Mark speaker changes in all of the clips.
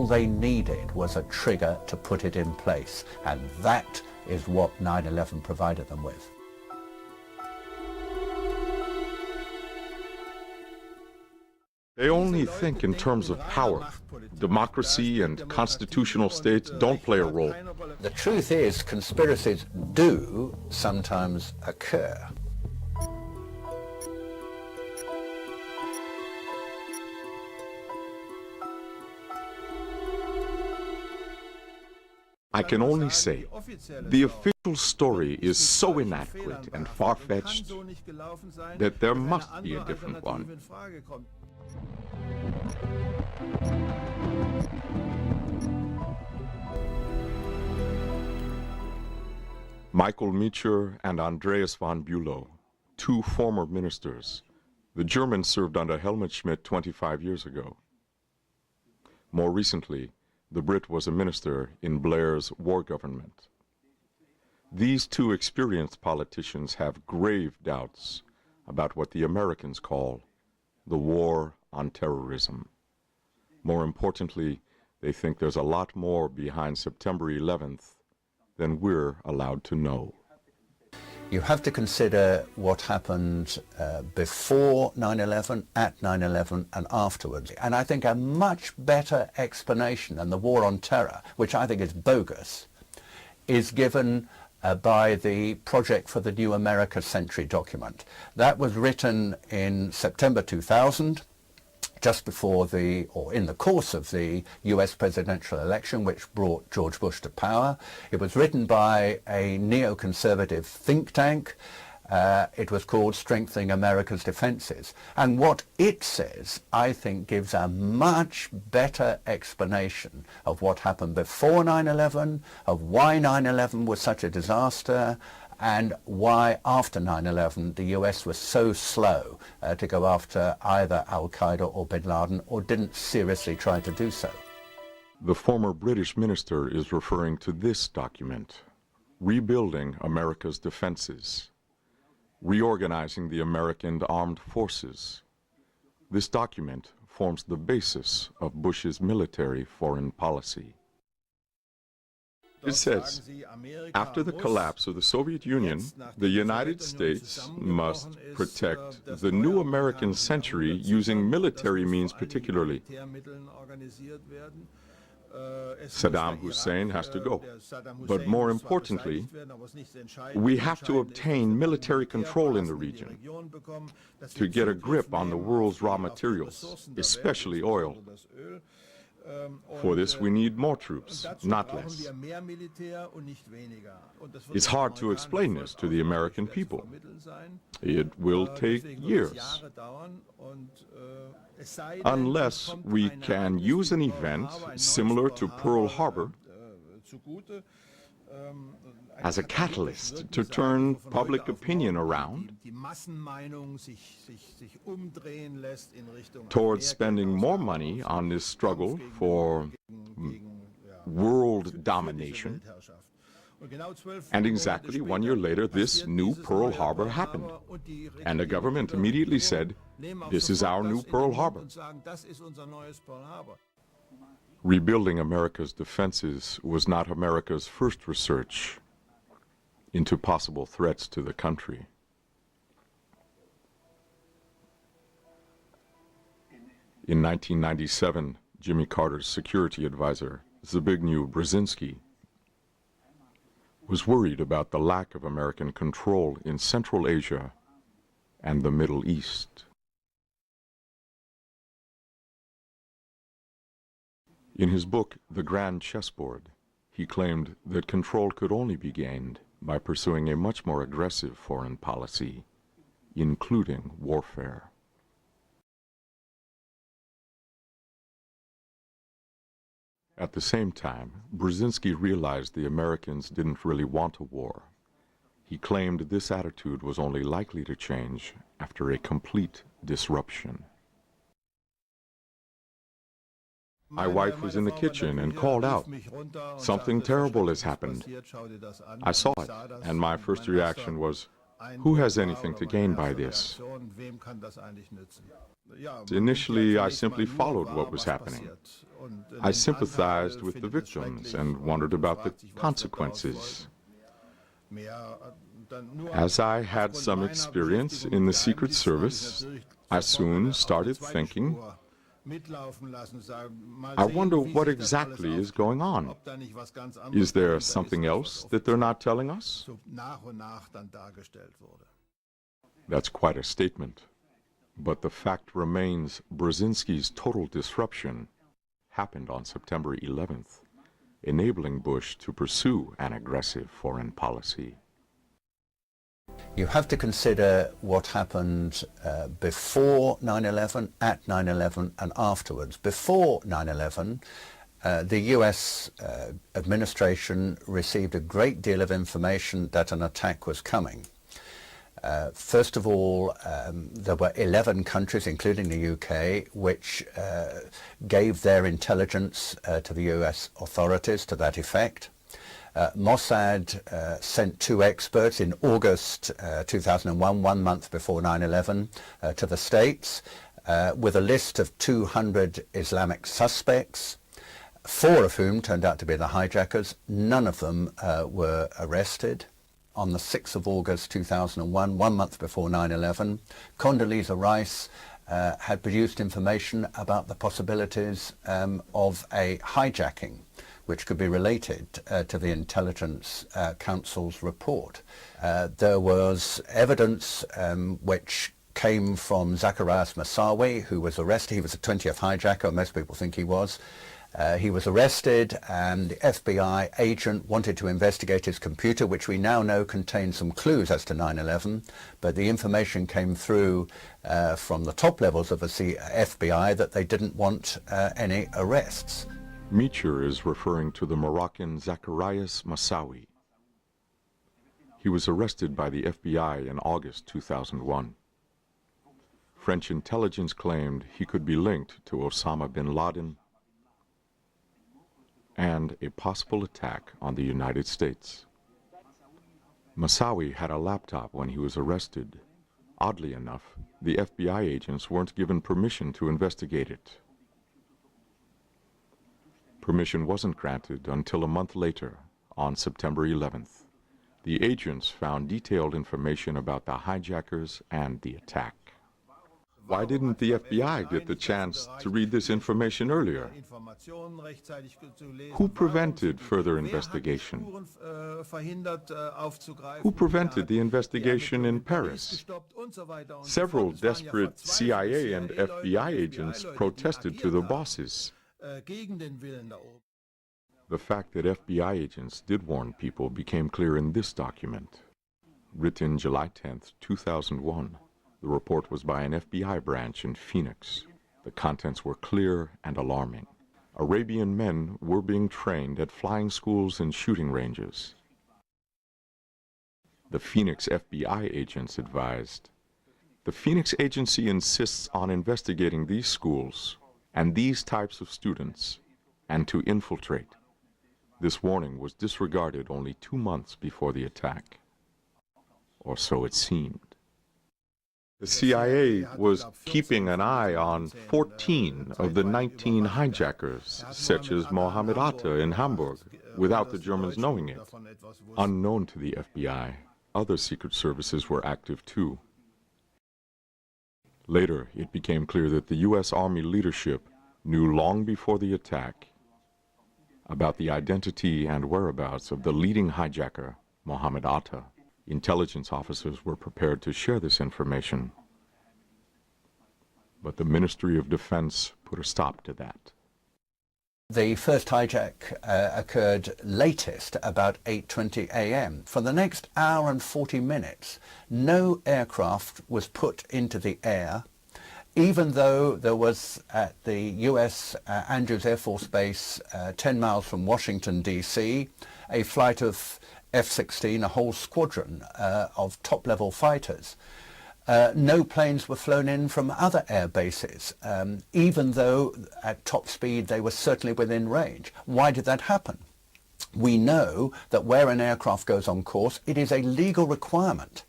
Speaker 1: all they needed was a trigger to put it in place, and that is what 9/11 provided them with.
Speaker 2: They only think in terms of power. Democracy and constitutional states don't play a role.
Speaker 1: The truth is, conspiracies do sometimes occur.
Speaker 2: I can only say, the official story is so inadequate and far-fetched that there must be a different one. Michael Meacher and Andreas von Bülow, two former ministers. The Germans served under Helmut Schmidt 25 years ago. More recently, the Brit was a minister in Blair's war government. These two experienced politicians have grave doubts about what the Americans call the war on terrorism. More importantly, they think there's a lot more behind September 11th than we're allowed to know.
Speaker 1: You have to consider what happened before 9/11, at 9/11, and afterwards. And I think a much better explanation than the war on terror, which I think is bogus, is given by the Project for the New America Century document. That was written in September 2000, just before or in the course of the US presidential election, which brought George Bush to power. It was written by a neoconservative think tank. It was called Strengthening America's Defenses. And what it says, I think, gives a much better explanation of what happened before 9/11, of why 9/11 was such a disaster, and why after 9/11 the US was so slow to go after either Al-Qaeda or bin Laden, or didn't seriously try to do so.
Speaker 2: The former British minister is referring to this document, Rebuilding America's Defenses, Reorganizing the American Armed Forces. This document forms the basis of Bush's military foreign policy. It says, after the collapse of the Soviet Union, the United States must protect the new American century using military means particularly. Saddam Hussein has to go. But more importantly, we have to obtain military control in the region to get a grip on the world's raw materials, especially oil. For this, we need more troops, not less. It's hard to explain this to the American people. It will take years. Unless we can use an event similar to Pearl Harbor as a catalyst to turn public opinion around towards spending more money on this struggle for world domination. And exactly 1 year later, this new Pearl Harbor happened. And the government immediately said, this is our new Pearl Harbor. Rebuilding America's defenses was not America's first research into possible threats to the country. In 1997, Jimmy Carter's security advisor, Zbigniew Brzezinski, was worried about the lack of American control in Central Asia and the Middle East. In his book, The Grand Chessboard, he claimed that control could only be gained by pursuing a much more aggressive foreign policy, including warfare. At the same time, Brzezinski realized the Americans didn't really want a war. He claimed this attitude was only likely to change after a complete disruption. My wife was in the kitchen and called out, "Something terrible has happened." I saw it, and my first reaction was, Who has anything to gain by this? Initially, I simply followed what was happening. I sympathized with the victims and wondered about the consequences. As I had some experience in the Secret Service, I soon started thinking, I wonder what exactly is going on. Is there something else that they're not telling us? That's quite a statement. But the fact remains Brzezinski's total disruption happened on September 11th, enabling Bush to pursue an aggressive foreign policy.
Speaker 1: You have to consider what happened before 9/11, at 9/11 and afterwards. Before 9/11, the US administration received a great deal of information that an attack was coming. First of all, there were 11 countries, including the UK, which gave their intelligence to the US authorities to that effect. Mossad sent 2 experts in August 2001, 1 month before 9/11, to the States with a list of 200 Islamic suspects, 4 of whom turned out to be the hijackers. None of them were arrested. On the 6th of August 2001, 1 month before 9/11, Condoleezza Rice had produced information about the possibilities of a hijacking, which could be related to the Intelligence Council's report. There was evidence which came from Zacarias Moussaoui, who was arrested. He was the 20th hijacker, most people think he was. He was arrested, and the FBI agent wanted to investigate his computer, which we now know contained some clues as to 9/11, but the information came through from the top levels of the FBI that they didn't want any arrests.
Speaker 2: Meacher is referring to the Moroccan Zacarias Moussaoui. He was arrested by the FBI in August 2001. French intelligence claimed he could be linked to Osama bin Laden and a possible attack on the United States. Moussaoui had a laptop when he was arrested. Oddly enough, the FBI agents weren't given permission to investigate it. Permission wasn't granted until a month later, on September 11th. The agents found detailed information about the hijackers and the attack. Why didn't the FBI get the chance to read this information earlier? Who prevented further investigation? Who prevented the investigation in Paris? Several desperate CIA and FBI agents protested to the bosses. The fact that FBI agents did warn people became clear in this document. Written July 10th, 2001. The report was by an FBI branch in Phoenix. The contents were clear and alarming. Arabian men were being trained at flying schools and shooting ranges. The Phoenix FBI agents advised, the Phoenix agency insists on investigating these schools and these types of students and to infiltrate. This warning was disregarded only 2 months before the attack. Or so it seemed. The CIA was keeping an eye on 14 of the 19 hijackers, such as Mohammed Atta in Hamburg, without the Germans knowing it. Unknown to the FBI, other secret services were active too. Later, it became clear that the U.S. Army leadership knew long before the attack about the identity and whereabouts of the leading hijacker, Mohammed Atta. Intelligence officers were prepared to share this information, but the Ministry of Defense put a stop to that.
Speaker 1: The first hijack occurred latest about 8:20 a.m. For the next hour and 40 minutes, no aircraft was put into the air, even though there was at the U.S. Andrews Air Force Base 10 miles from Washington, D.C., a flight of F-16, a whole squadron of top-level fighters. No planes were flown in from other air bases, even though at top speed they were certainly within range. Why did that happen? We know that where an aircraft goes on course, it is a legal requirement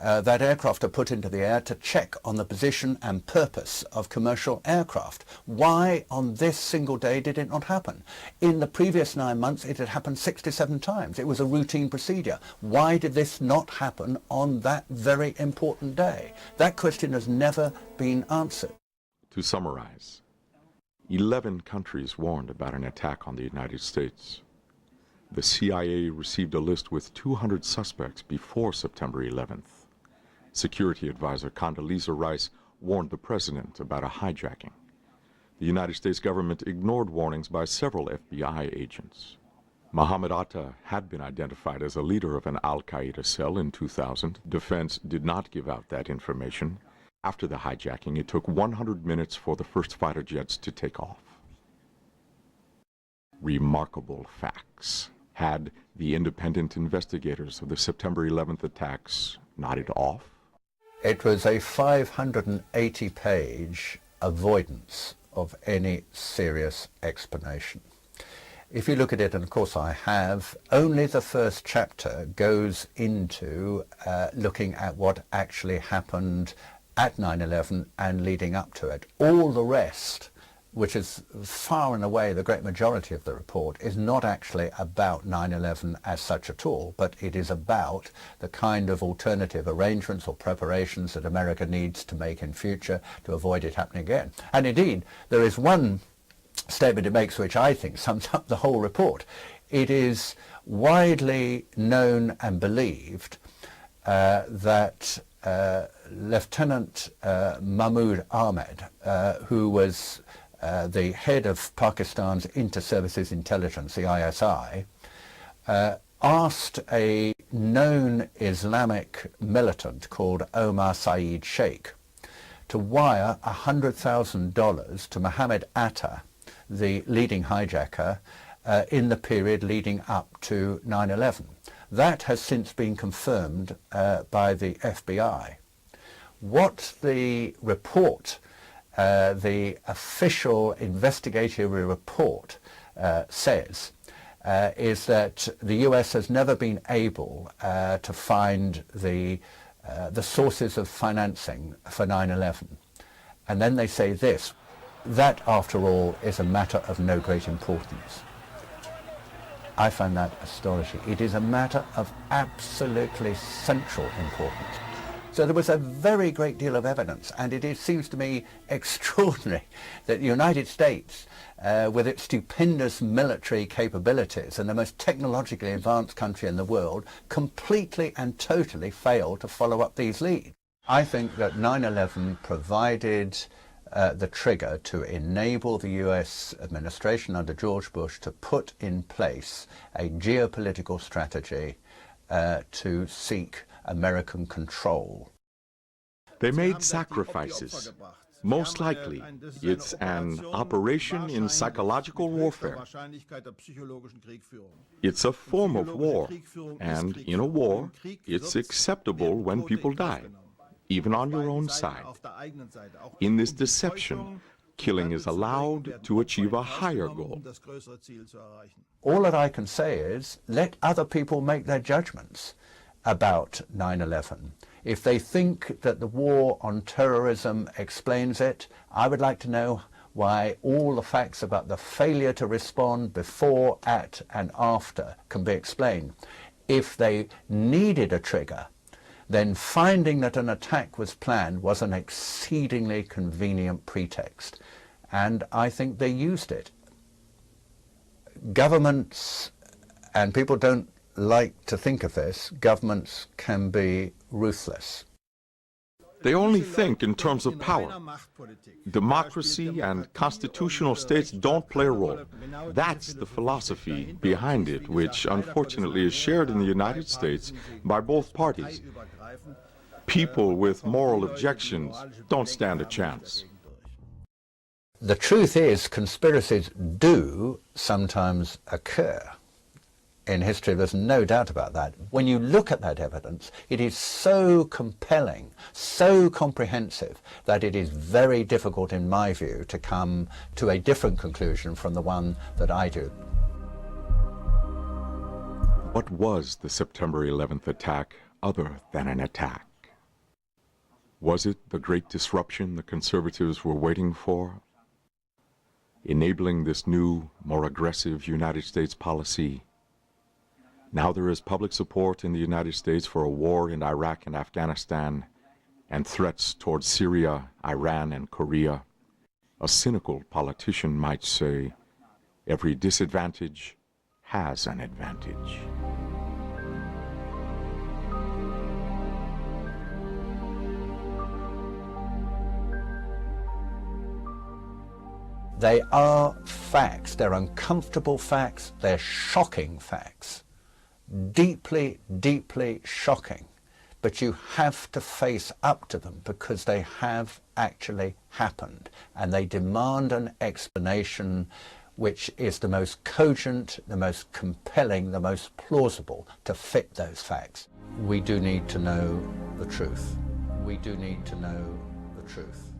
Speaker 1: that aircraft are put into the air to check on the position and purpose of commercial aircraft. Why on this single day did it not happen? In the previous 9 months it had happened 67 times. It was a routine procedure. Why did this not happen on that very important day? That question has never been answered.
Speaker 2: To summarize, 11 countries warned about an attack on the United States. The CIA received a list with 200 suspects before September 11th. Security advisor Condoleezza Rice warned the president about a hijacking. The United States government ignored warnings by several FBI agents. Mohammed Atta had been identified as a leader of an al-Qaeda cell in 2000. Defense did not give out that information. After the hijacking, it took 100 minutes for the first fighter jets to take off. Remarkable facts. Had the independent investigators of the September 11th attacks nodded off?
Speaker 1: It was a 580-page avoidance of any serious explanation. If you look at it, and of course I have, only the first chapter goes into looking at what actually happened at 9/11 and leading up to it. All the rest, which is far and away the great majority of the report, is not actually about 9/11 as such at all, but it is about the kind of alternative arrangements or preparations that America needs to make in future to avoid it happening again. And indeed, there is one statement it makes which I think sums up the whole report. It is widely known and believed that Lieutenant Mahmoud Ahmed, who was the head of Pakistan's Inter-Services Intelligence, the ISI, asked a known Islamic militant called Omar Saeed Sheikh to wire $100,000 to Mohammed Atta, the leading hijacker, in the period leading up to 9/11. That has since been confirmed by the FBI. What the report, the official investigatory report, says is that the US has never been able to find the sources of financing for 9/11. And then they say this: that, after all, is a matter of no great importance. I find that astonishing. It is a matter of absolutely central importance. So there was a very great deal of evidence, and it seems to me extraordinary that the United States, with its stupendous military capabilities and the most technologically advanced country in the world, completely and totally failed to follow up these leads. I think that 9/11 provided the trigger to enable the US administration under George Bush to put in place a geopolitical strategy to seek American control.
Speaker 2: They made sacrifices. Most likely, it's an operation in psychological warfare. It's a form of war, and in a war, it's acceptable when people die, even on your own side. In this deception, killing is allowed to achieve a higher goal.
Speaker 1: All that I can say is, let other people make their judgments about 9/11. If they think that the war on terrorism explains it, I would like to know why all the facts about the failure to respond before, at, and after can be explained. If they needed a trigger, then finding that an attack was planned was an exceedingly convenient pretext. And I think they used it. Governments, and people don't like to think of this, governments can be ruthless.
Speaker 2: They only think in terms of power. Democracy and constitutional states don't play a role. That's the philosophy behind it, which unfortunately is shared in the United States by both parties. People with moral objections don't stand a chance.
Speaker 1: The truth is, conspiracies do sometimes occur. In history, there's no doubt about that. When you look at that evidence, it is so compelling, so comprehensive, that it is very difficult, in my view, to come to a different conclusion from the one that I do.
Speaker 2: What was the September 11th attack other than an attack? Was it the great disruption the conservatives were waiting for? Enabling this new, more aggressive United States policy. Now there is public support in the United States for a war in Iraq and Afghanistan, and threats towards Syria, Iran, and Korea. A cynical politician might say, every disadvantage has an advantage.
Speaker 1: They are facts. They're uncomfortable facts. They're shocking facts. Deeply, deeply shocking. But you have to face up to them because they have actually happened. And they demand an explanation which is the most cogent, the most compelling, the most plausible to fit those facts. We do need to know the truth. We do need to know the truth.